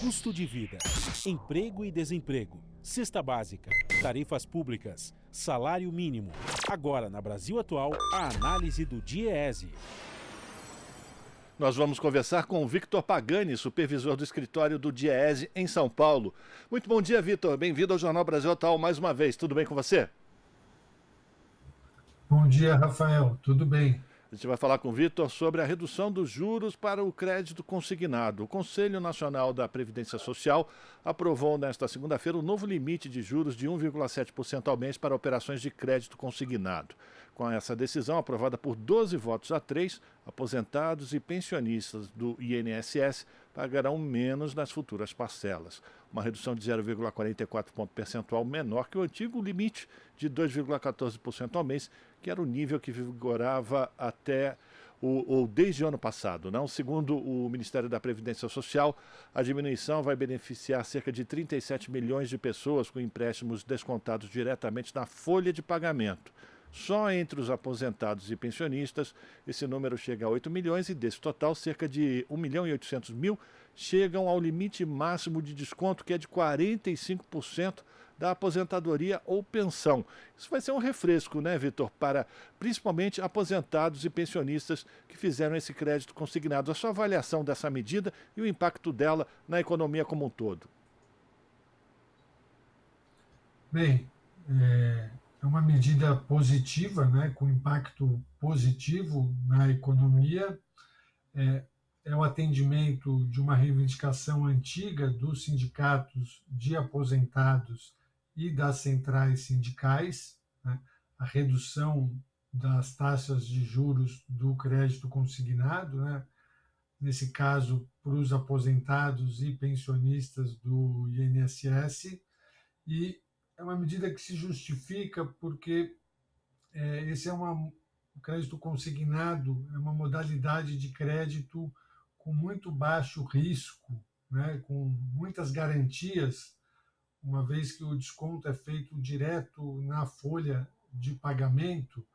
Custo de vida, emprego e desemprego, cesta básica, tarifas públicas, salário mínimo. Agora, na Brasil Atual, a análise do DIEESE. Nós vamos conversar com o Victor Pagani, supervisor do escritório do DIEESE em São Paulo. Muito bom dia, Victor. Bem-vindo ao Jornal Brasil Atual mais uma vez. Tudo bem com você? Bom dia, Rafael. Tudo bem? A gente vai falar com o Victor sobre a redução dos juros para o crédito consignado. O Conselho Nacional da Previdência Social aprovou nesta segunda-feira o novo limite de juros de 1,7% ao mês para operações de crédito consignado. Com essa decisão, aprovada por 12 votos a 3, aposentados e pensionistas do INSS pagarão menos nas futuras parcelas. Uma redução de 0,44 ponto percentual menor que o antigo limite de 2,14% ao mês, que era o nível que vigorava até ou desde o ano passado. Não? Segundo o Ministério da Previdência Social, a diminuição vai beneficiar cerca de 37 milhões de pessoas com empréstimos descontados diretamente na folha de pagamento. Só entre os aposentados e pensionistas, esse número chega a 8 milhões e desse total, cerca de 1 milhão e 800 mil chegam ao limite máximo de desconto, que é de 45% da aposentadoria ou pensão. Isso vai ser um refresco, né, Victor, para principalmente aposentados e pensionistas que fizeram esse crédito consignado. A sua avaliação dessa medida e o impacto dela na economia como um todo? Bem, é uma medida positiva, né, com impacto positivo na economia. É o atendimento de uma reivindicação antiga dos sindicatos de aposentados e das centrais sindicais, né, a redução das taxas de juros do crédito consignado, né, nesse caso para os aposentados e pensionistas do INSS, e é uma medida que se justifica porque o crédito consignado é uma modalidade de crédito com muito baixo risco, né, com muitas garantias, uma vez que o desconto é feito direto na folha de pagamento.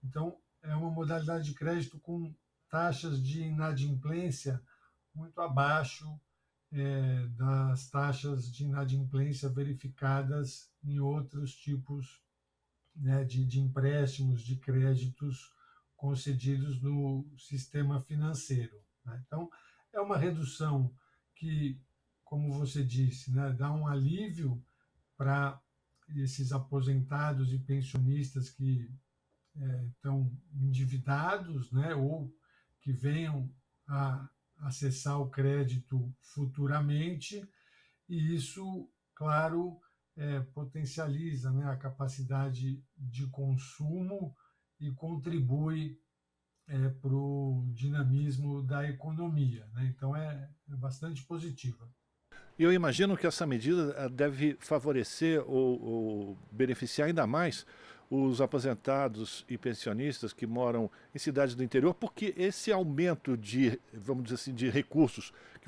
Então, é uma modalidade de crédito com taxas de inadimplência muito abaixo das taxas de inadimplência verificadas em outros tipos, né, de empréstimos, de créditos concedidos no sistema financeiro, né? Então, é uma redução que, como você disse, né, dá um alívio para esses aposentados e pensionistas que estão endividados, né, ou que venham a acessar o crédito futuramente, e isso, claro, potencializa, né, a capacidade de consumo e contribui para o dinamismo da economia, né? Então é bastante positiva. E eu imagino que essa medida deve favorecer ou beneficiar ainda mais os aposentados e pensionistas que moram em cidades do interior, porque esse aumento de, vamos dizer assim, de recursos que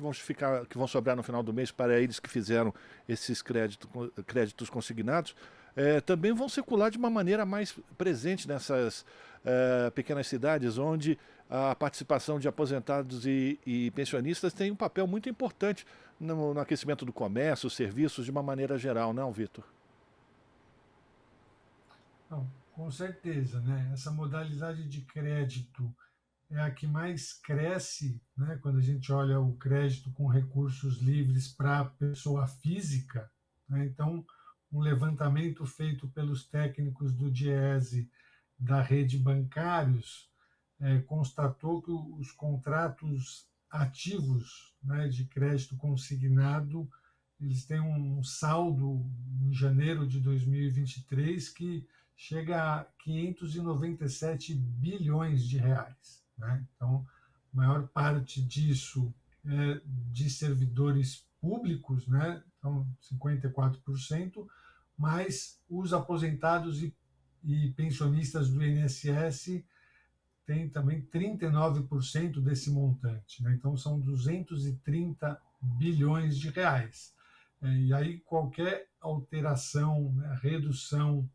vão sobrar no final do mês para eles que fizeram esses créditos consignados, também vão circular de uma maneira mais presente nessas pequenas cidades, onde a participação de aposentados e pensionistas tem um papel muito importante no aquecimento do comércio, serviços, de uma maneira geral, não, Victor? Não, com certeza, né? Essa modalidade de crédito é a que mais cresce, né? Quando a gente olha o crédito com recursos livres para a pessoa física, né? Então, um levantamento feito pelos técnicos do DIEESE da rede bancários constatou que os contratos ativos, né, de crédito consignado, eles têm um saldo em janeiro de 2023 que chega a 597 bilhões de reais, né? Então, a maior parte disso é de servidores públicos, né? Então, 54%, mas os aposentados e pensionistas do INSS têm também 39% desse montante, né? Então, são 230 bilhões de reais. E aí, qualquer alteração, né, redução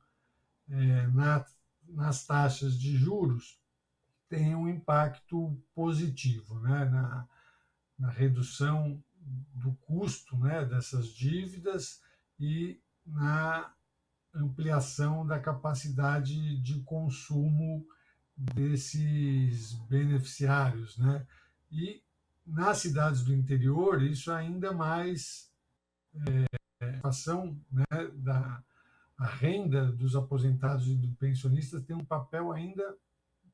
nas taxas de juros tem um impacto positivo, né, na redução do custo, né, dessas dívidas e na ampliação da capacidade de consumo desses beneficiários, né? E nas cidades do interior, isso ainda mais ação, né, da a renda dos aposentados e dos pensionistas tem um papel ainda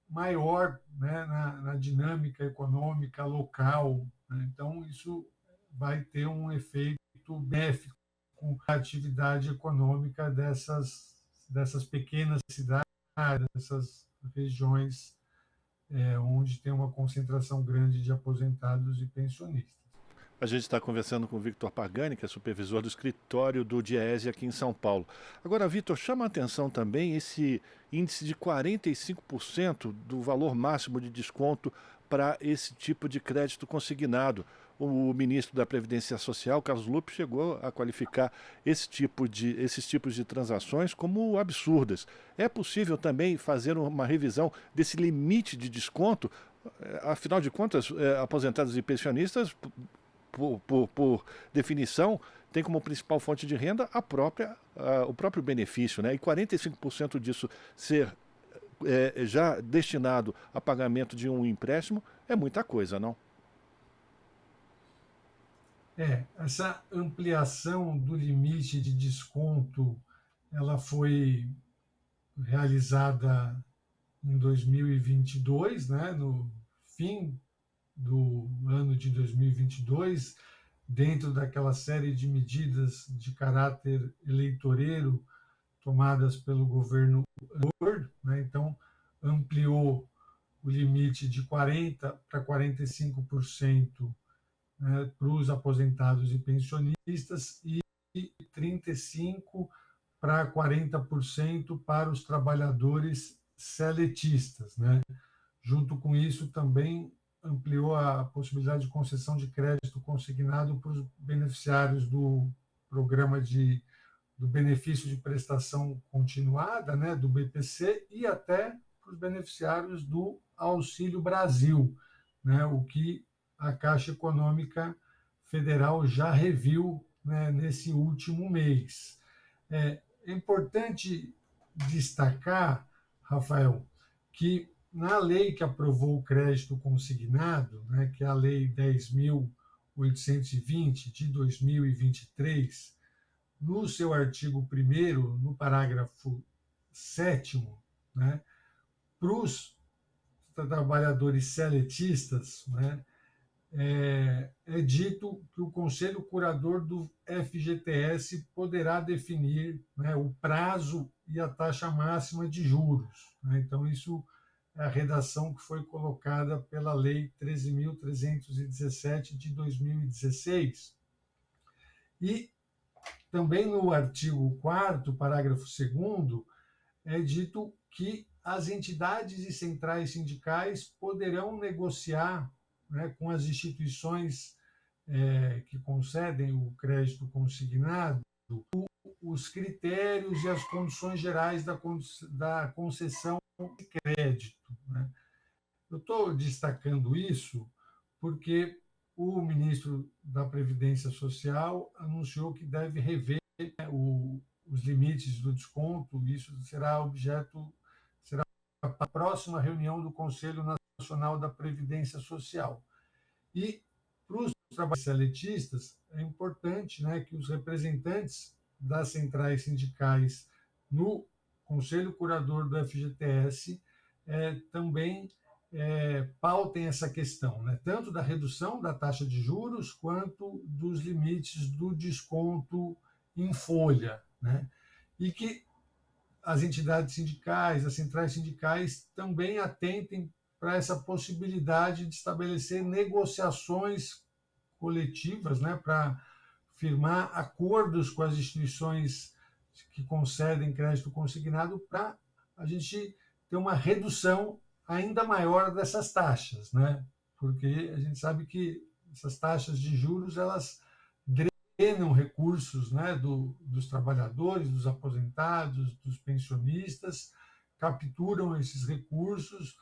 maior, né, na dinâmica econômica local, né? Então, isso vai ter um efeito benéfico com a atividade econômica dessas pequenas cidades, dessas regiões onde tem uma concentração grande de aposentados e pensionistas. A gente está conversando com o Victor Pagani, que é supervisor do escritório do Diese aqui em São Paulo. Agora, Victor, chama a atenção também esse índice de 45% do valor máximo de desconto para esse tipo de crédito consignado. O ministro da Previdência Social, Carlos Lupe, chegou a qualificar esses tipos de transações como absurdas. É possível também fazer uma revisão desse limite de desconto? Afinal de contas, aposentados e pensionistas, por definição, tem como principal fonte de renda o próprio benefício, né? E 45% disso ser já destinado a pagamento de um empréstimo é muita coisa, não? Essa ampliação do limite de desconto, ela foi realizada em 2022, né, no fim do ano de 2022, dentro daquela série de medidas de caráter eleitoreiro tomadas pelo governo anterior, né? Então, ampliou o limite de 40% para 45%, né, para os aposentados e pensionistas e 35% para 40% para os trabalhadores seletistas, né? Junto com isso, também ampliou a possibilidade de concessão de crédito consignado para os beneficiários do programa do benefício de prestação continuada, né, do BPC, e até para os beneficiários do Auxílio Brasil, né, o que a Caixa Econômica Federal já reviu, né, nesse último mês. É importante destacar, Rafael, que na lei que aprovou o crédito consignado, né, que é a Lei 10.820 de 2023, no seu artigo 1º, no parágrafo 7º, né, para os trabalhadores seletistas, né, é dito que o Conselho Curador do FGTS poderá definir, né, o prazo e a taxa máxima de juros, né? Então, isso é a redação que foi colocada pela Lei 13.317 de 2016. E também no artigo 4º, parágrafo 2º, é dito que as entidades e centrais sindicais poderão negociar, né, com as instituições que concedem o crédito consignado os critérios e as condições gerais da concessão de crédito, né? Eu estou destacando isso porque o ministro da Previdência Social anunciou que deve rever, né, os limites do desconto. Isso será a próxima reunião do Conselho Nacional da Previdência Social. E para os trabalhadores seletistas, é importante, né, que os representantes das centrais sindicais no Conselho Curador do FGTS também pautem essa questão, né, tanto da redução da taxa de juros quanto dos limites do desconto em folha, né, e que as entidades sindicais, as centrais sindicais também atentem para essa possibilidade de estabelecer negociações coletivas, né, para firmar acordos com as instituições que concedem crédito consignado para a gente ter uma redução ainda maior dessas taxas, né? Porque a gente sabe que essas taxas de juros, elas drenam recursos, né, dos trabalhadores, dos aposentados, dos pensionistas, capturam esses recursos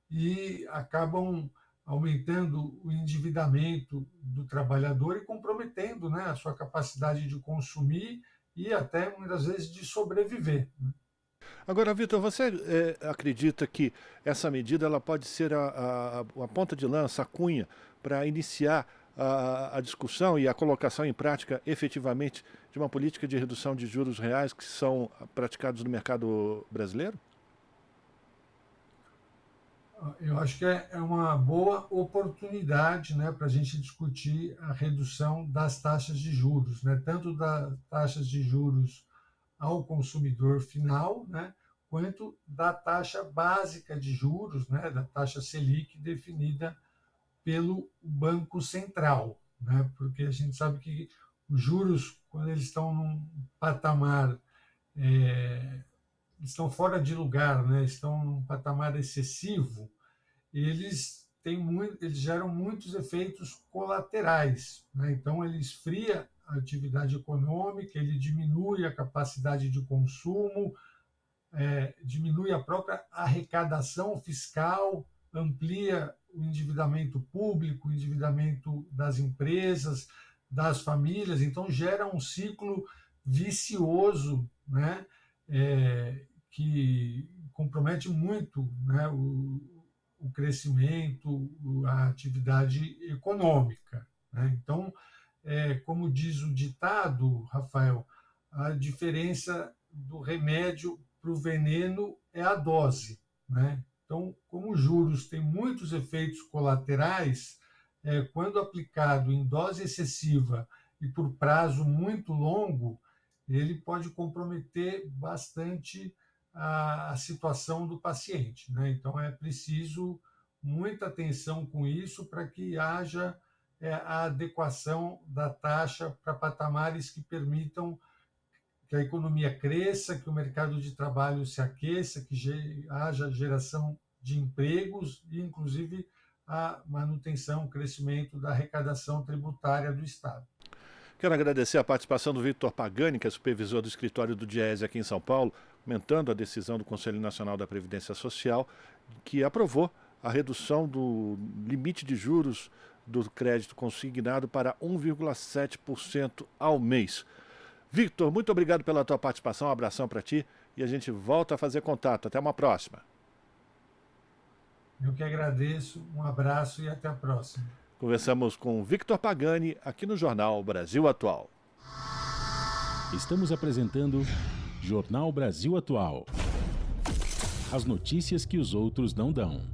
e acabam aumentando o endividamento do trabalhador e comprometendo, né, a sua capacidade de consumir e até, muitas vezes, de sobreviver. Agora, Vitor, você acredita que essa medida ela pode ser a ponta de lança, a cunha, para iniciar a discussão e a colocação em prática efetivamente de uma política de redução de juros reais que são praticados no mercado brasileiro? Eu acho que é uma boa oportunidade, né, para a gente discutir a redução das taxas de juros, né, tanto das taxas de juros ao consumidor final, né, quanto da taxa básica de juros, né, da taxa Selic definida pelo Banco Central, né, porque a gente sabe que os juros, quando eles estão num patamar, estão fora de lugar, né, estão num patamar excessivo, eles geram muitos efeitos colaterais, né? Então ele esfria a atividade econômica, ele diminui a capacidade de consumo, diminui a própria arrecadação fiscal, amplia o endividamento público, o endividamento das empresas, das famílias, então gera um ciclo vicioso, né? Que compromete muito, né, o crescimento, a atividade econômica, né? Então, como diz o ditado, Rafael, a diferença do remédio para o veneno é a dose, né? Então, como os juros têm muitos efeitos colaterais, quando aplicado em dose excessiva e por prazo muito longo, ele pode comprometer bastante a situação do paciente, né? Então, é preciso muita atenção com isso para que haja a adequação da taxa para patamares que permitam que a economia cresça, que o mercado de trabalho se aqueça, que haja geração de empregos e, inclusive, a manutenção, o crescimento da arrecadação tributária do Estado. Quero agradecer a participação do Vitor Pagani, que é supervisor do escritório do Diese aqui em São Paulo, comentando a decisão do Conselho Nacional da Previdência Social, que aprovou a redução do limite de juros do crédito consignado para 1,7% ao mês. Victor, muito obrigado pela tua participação, um abração para ti e a gente volta a fazer contato. Até uma próxima. Eu que agradeço, um abraço e até a próxima. Conversamos com Victor Pagani aqui no Jornal Brasil Atual. Estamos apresentando Jornal Brasil Atual. As notícias que os outros não dão.